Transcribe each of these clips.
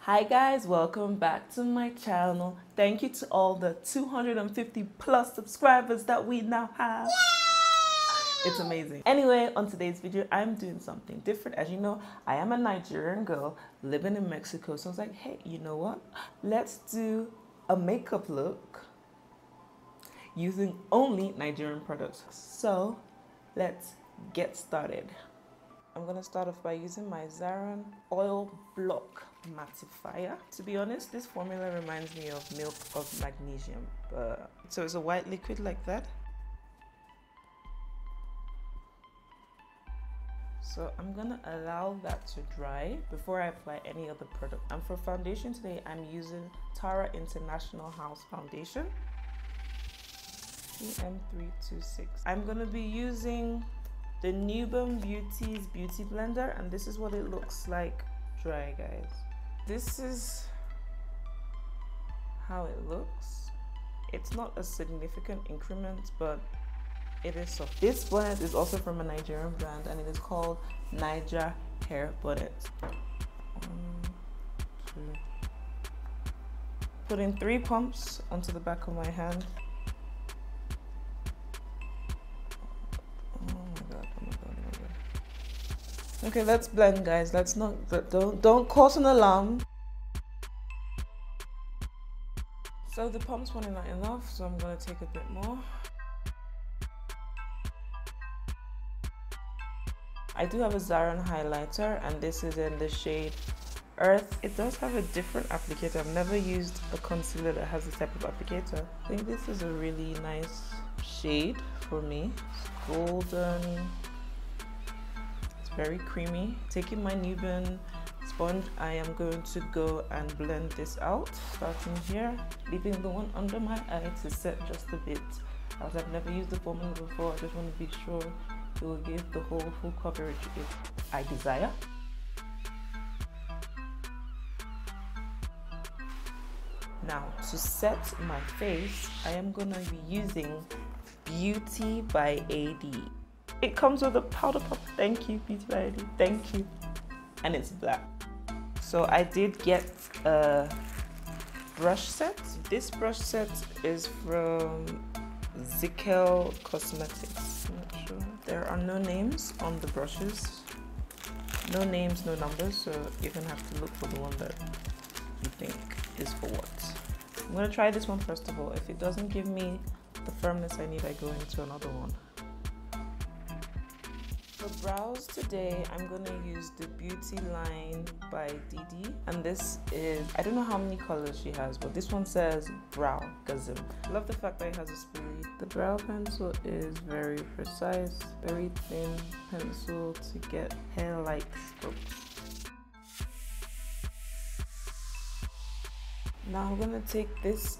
Hi guys, welcome back to my channel. Thank you to all the 250 plus subscribers that we now have. It's amazing. Anyway, on today's video, I'm doing something different. As you know, I am a Nigerian girl living in Mexico. So I was like, hey, you know what? Let's do a makeup look using only Nigerian products. So let's get started. I'm gonna start off by using my Zaran Oil Block Mattifier. To be honest, this formula reminds me of milk of magnesium. So it's a white liquid like that. So I'm gonna allow that to dry before I apply any other product. And for foundation today, I'm using Tara International House Foundation. PM326. I'm gonna be using the Newborn Beauty's Beauty Blender, and this is what it looks like dry, guys. This is how it looks. It's not a significant increment, but it is soft. This bonnet is also from a Nigerian brand, and it is called Niger Hair Bonnet. 1, 2. Putting 3 pumps onto the back of my hand. Okay, let's blend, guys. Let's not, don't cause an alarm. So the pumps were not enough, so I'm gonna take a bit more. I do have a Zaran highlighter, and this is in the shade Earth. It does have a different applicator. I've never used a concealer that has this type of applicator. I think this is a really nice shade for me. It's golden. Very creamy. Taking my Newborn sponge, I am going to go and blend this out, starting here, leaving the one under my eye to set just a bit. As I've never used the formula before, I just want to be sure it will give the whole full coverage I desire. Now, to set my face, I am going to be using Beauty by AD. It comes with a powder puff. Thank you, Beauty by AD. Thank you. And it's black. So I did get a brush set. This brush set is from xoxo Cosmetics. I'm not sure. There are no names on the brushes. No names, no numbers. So you're gonna have to look for the one that you think is for what. I'm gonna try this one first of all. If it doesn't give me the firmness I need, I go into another one. For brows today, I'm going to use the Beauty Line by Didi, and this is, I don't know how many colors she has, but this one says Brow Gazim. I love the fact that it has a spoolie. The brow pencil is very precise, very thin pencil to get hair-like strokes. Now I'm going to take this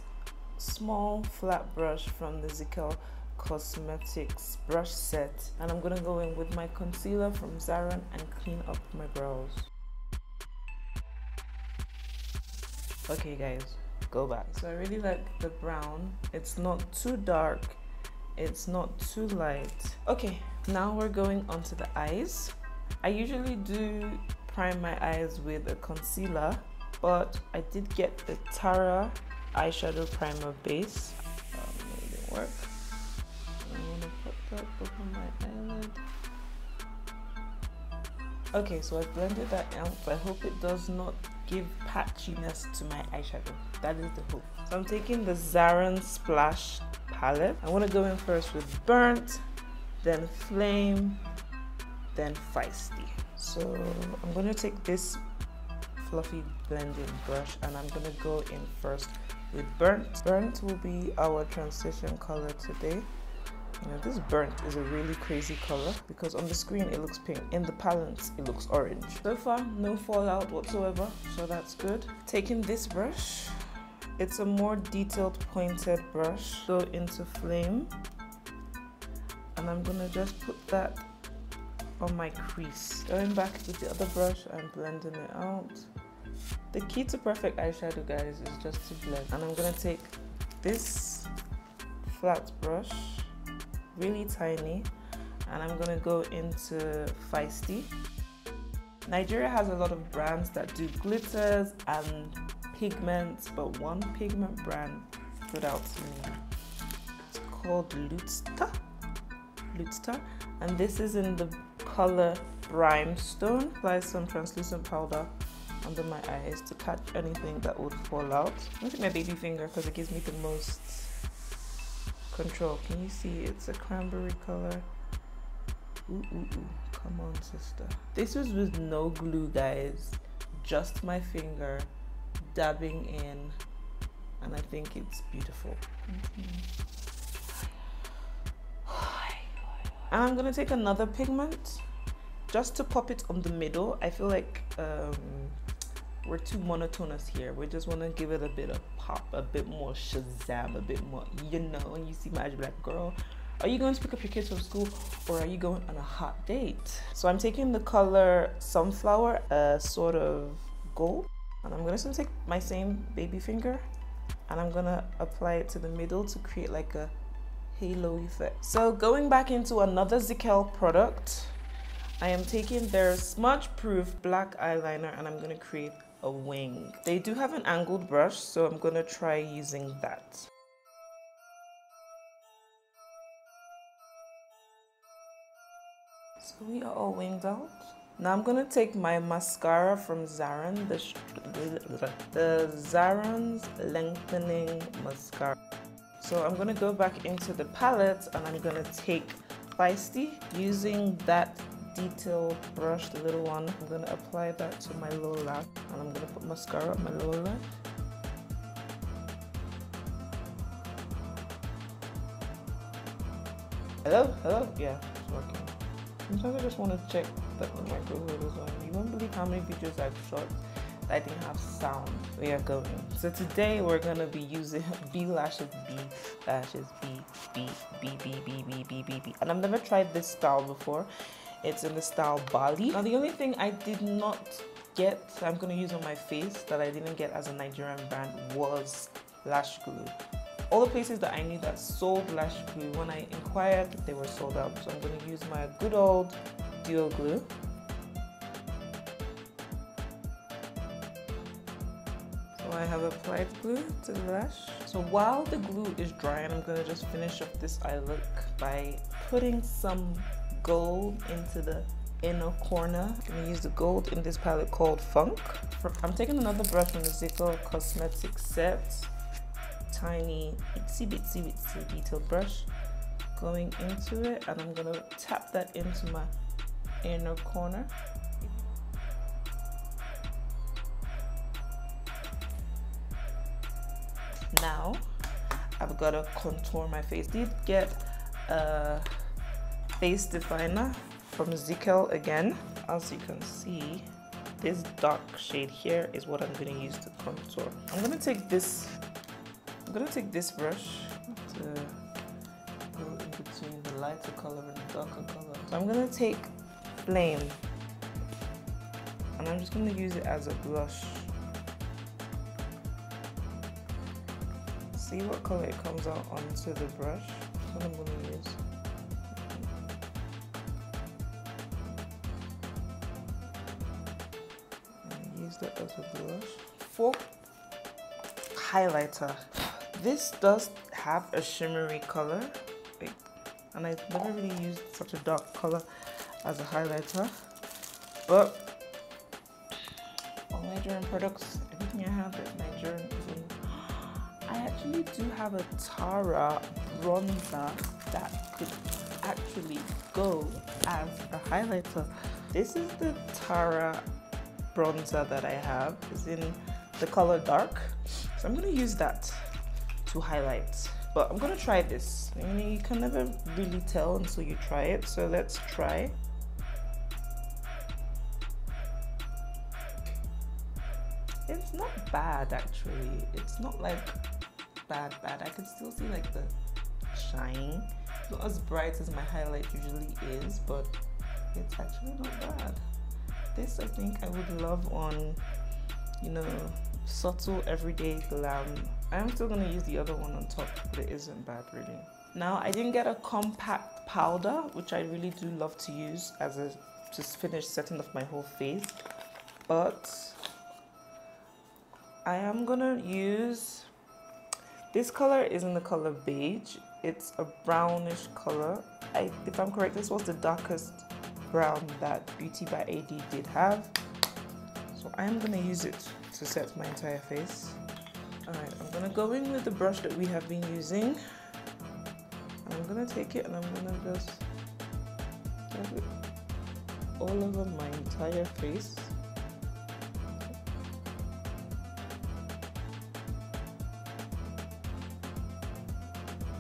small flat brush from the xoxo Cosmetics brush set, and I'm gonna go in with my concealer from Zaran and clean up my brows. Okay guys, go back. So I really like the brown. It's not too dark, it's not too light. Okay, now we're going on to the eyes. I usually do prime my eyes with a concealer, but I did get the Tara eyeshadow primer base. It didn't work. I'm gonna put that over my eyelid. Okay, so I've blended that out. I hope it does not give patchiness to my eyeshadow. That is the hope. So I'm taking the Zaran Splash palette. I want to go in first with Burnt, then Flame, then Feisty. So I'm going to take this fluffy blending brush, and I'm going to go in first with Burnt. Burnt will be our transition color today. You know, this Burnt is a really crazy color because on the screen it looks pink, in the palette it looks orange. So far, no fallout whatsoever, so that's good. Taking this brush, it's a more detailed pointed brush. Go into Flame, and I'm gonna just put that on my crease. Going back with the other brush and blending it out. The key to perfect eyeshadow, guys, is just to blend. And I'm gonna take this flat brush, really tiny, and I'm gonna go into Feisty. Nigeria has a lot of brands that do glitters and pigments, but one pigment brand stood out to me. It's called Lutster, and this is in the color Brimstone. Apply some translucent powder under my eyes to catch anything that would fall out. I'm gonna take my baby finger because it gives me the most control. Can you see? It's a cranberry color. Ooh, ooh, ooh. Come on, sister. This was with no glue, guys. Just my finger dabbing in, and I think it's beautiful. And I'm gonna take another pigment just to pop it on the middle. I feel like we're too monotonous here. We just want to give it a bit of pop, a bit more shazam, a bit more, you know, when you see my eyes, like, girl, are you going to pick up your kids from school or are you going on a hot date? So I'm taking the color Sunflower, sort of gold, and I'm gonna take my same baby finger and I'm gonna apply it to the middle to create like a halo effect. So going back into another XOXo product, I am taking their smudge proof black eyeliner and I'm gonna create a wing. They do have an angled brush, so I'm gonna try using that. So we are all winged out. Now I'm gonna take my mascara from Zaran, the Zaran's Lengthening Mascara. So I'm gonna go back into the palette and I'm gonna take Feisty using that detail brush, the little one. I'm gonna apply that to my lower lash and I'm gonna put mascara on my lower lash. Hello? Yeah, it's working. Sometimes I just want to check that the microphone is on. You won't believe how many videos I've shot that I didn't have sound. We are going. So today we're gonna be using B lashes, B lashes, B. And I've never tried this style before. It's in the style Bali. Now the only thing I did not get, I'm gonna use on my face, that I didn't get as a Nigerian brand was lash glue. All the places that I knew that sold lash glue, when I inquired, they were sold out. So I'm going to use my good old duo glue. So I have applied glue to the lash. So while the glue is drying, I'm going to just finish up this eye look by putting some gold into the inner corner. I'm going to use the gold in this palette called Funk. I'm taking another brush from the XOXo Cosmetic Set. Tiny itsy bitsy detailed brush, going into it, and I'm gonna tap that into my inner corner. Now I've got to contour my face. Did get a face definer from XOXo again. As you can see, this dark shade here is what I'm going to use to contour. I'm going to take this brush to go in between the lighter color and the darker color. So I'm going to take Flame and I'm just going to use it as a blush. See what color it comes out onto the brush. That's what I'm going to use. And use that as a blush. For highlighter, this does have a shimmery color, and I've never really used such a dark color as a highlighter, but all Nigerian products, everything I have is Nigerian. I actually do have a Tara bronzer that could actually go as a highlighter. This is the Tara bronzer that I have. It's in the color dark, so I'm going to use that to highlight. But I'm going to try this. I mean, you can never really tell until you try it, so let's try. It's not bad actually. It's not like bad. I can still see like the shine. It's not as bright as my highlight usually is, but it's actually not bad. This I think I would love on, you know, subtle everyday glam. I'm still gonna use the other one on top, but it isn't bad really. Now I didn't get a compact powder, which I really do love to use as a just finished setting off my whole face, but I am gonna use this color. Is in the color beige. It's a brownish color. If I'm correct, this was the darkest brown that Beauty by AD did have. So I am gonna use it to set my entire face. Alright, I'm gonna go in with the brush that we have been using. And I'm gonna take it and I'm gonna just dab it all over my entire face.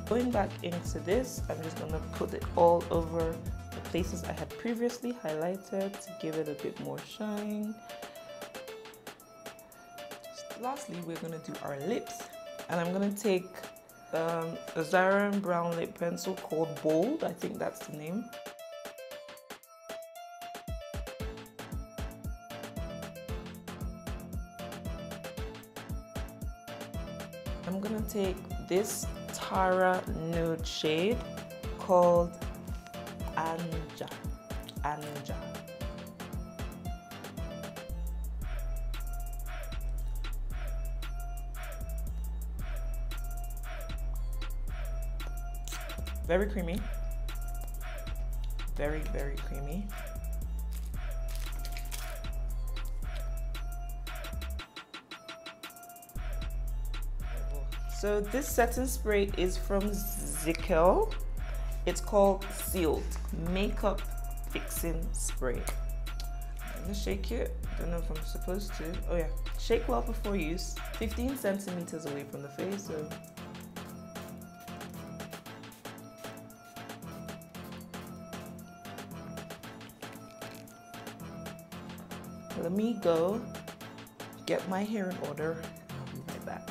Going back into this, I'm just gonna put it all over the places I had previously highlighted to give it a bit more shine. Lastly, we're gonna do our lips, and I'm gonna take a Nigerian brown lip pencil called Bold. I think that's the name. I'm gonna take this Tara nude shade called Anja. Very creamy. Very, very creamy. So this setting spray is from xoxo. It's called Sealed Makeup Fixing Spray. I'm gonna shake it. Don't know if I'm supposed to. Oh yeah, shake well before use. 15 centimeters away from the face. So let me go get my hair in order. I'll be right back.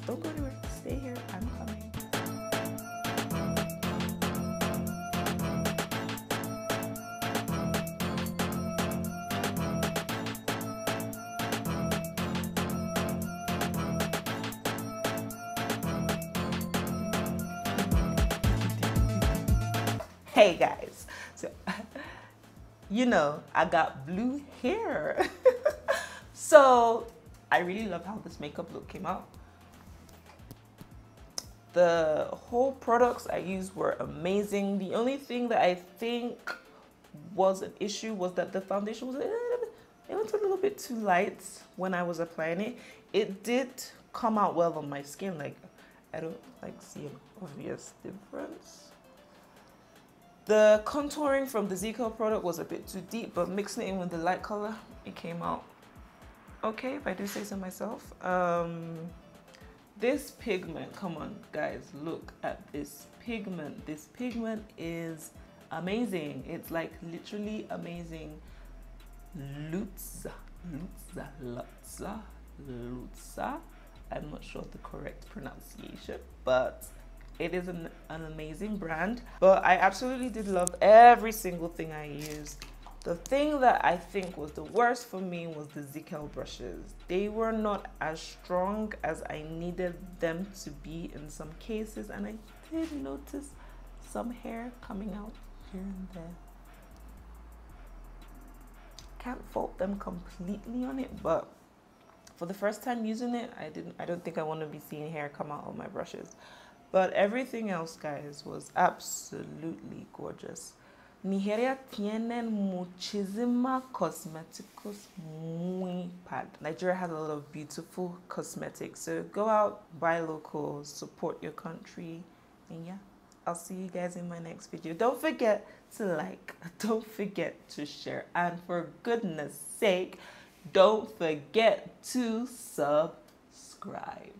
Don't go anywhere. Stay here. I'm coming. Hey guys. So, you know, I got blue hair. So, I really love how this makeup look came out. The whole products I used were amazing. The only thing that I think was an issue was that the foundation was it went a little bit too light when I was applying it. It did come out well on my skin. Like, I don't like see an obvious difference. The contouring from the xoxo product was a bit too deep, but mixing it in with the light color, it came out okay, if I do say so myself. This pigment, come on guys, look at this pigment. This pigment is amazing. It's like literally amazing. Lutza. I'm not sure of the correct pronunciation, but it is an amazing brand. But I absolutely did love every single thing I used. The thing that I think was the worst for me was the xoxo brushes. They were not as strong as I needed them to be in some cases, and I did notice some hair coming out here and there. Can't fault them completely on it, but for the first time using it, I don't think I want to be seeing hair come out of my brushes. But everything else, guys, was absolutely gorgeous. Nigeria tienen muchísima cosméticos muy padre. Nigeria has a lot of beautiful cosmetics. So go out, buy local, support your country. And yeah, I'll see you guys in my next video. Don't forget to like, don't forget to share. And for goodness sake, don't forget to subscribe.